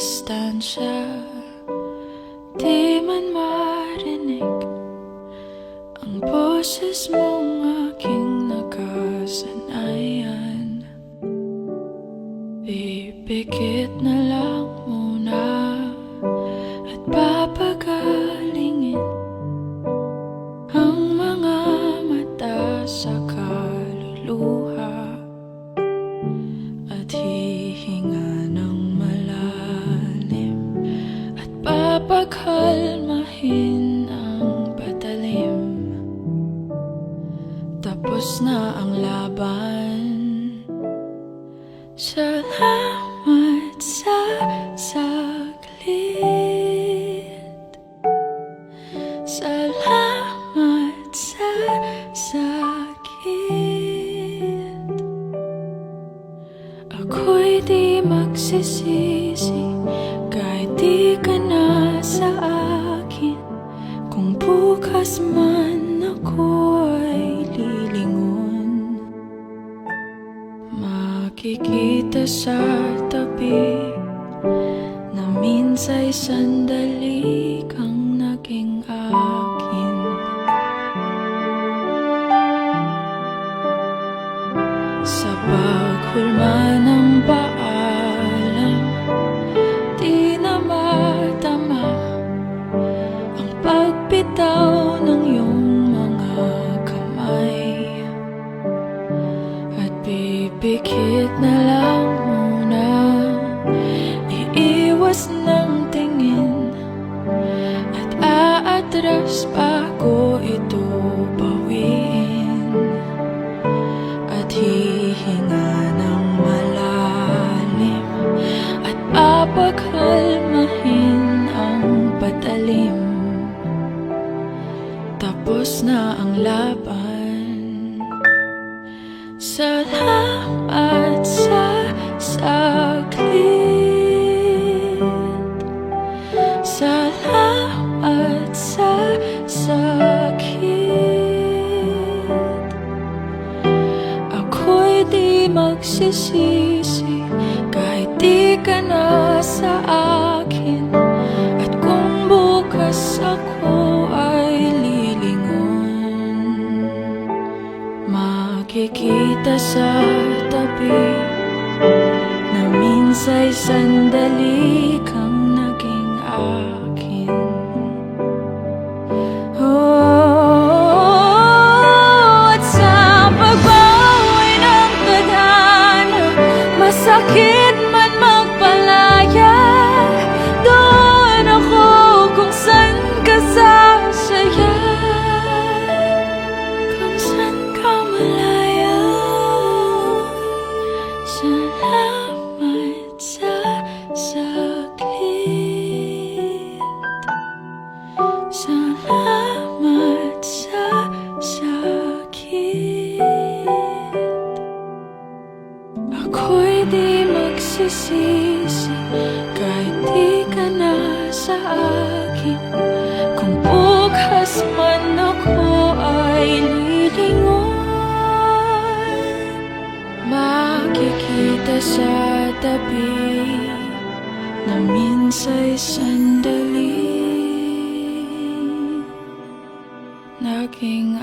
distansya, di man marinig ang boses mong aking nakasanayan. Pipikit na lang muna at papagalingin ang mga mata sa kaluluha at hihinga ng malalim at papagkalmahin ang patalim. Tapos na ang laban. Salamat sa saglit. Salamat sa sakit. Ako'y di magsisisi kahit di ka na sa akin. Kung bukas man ako ay lilingon, makikita sa tabi na minsa'y sandali kang naging akin. Sa paghulma ng paalam, di na matama ang pagbitaw ng iyong mga kamay. At pipikit na lang muna, iiwas ng tingin at aatras bago ito bawiin. At hihinga ng malalim at papagkalmahin ang patalim. Tapos na ang laban. Salamat sa saglit. Salamat sa sakit. Ako'y di magsisisi kahit di ka na sa akin. At kung bukas ako ay lilingon, makikita sa tabi na minsa'y sandali kang naging akin. At sa pagbawi ng tadhana, masakit man magpalaya, doon ako kung saan ka sasaya, kung saan ka malaya. Salamat sa saglit. Salamat sa sakit. Ako'y di magsisisi kahit di ka na sa akin. Kung bukas man ako ay lilingon, makikita sa tabi na minsa'y sandali naging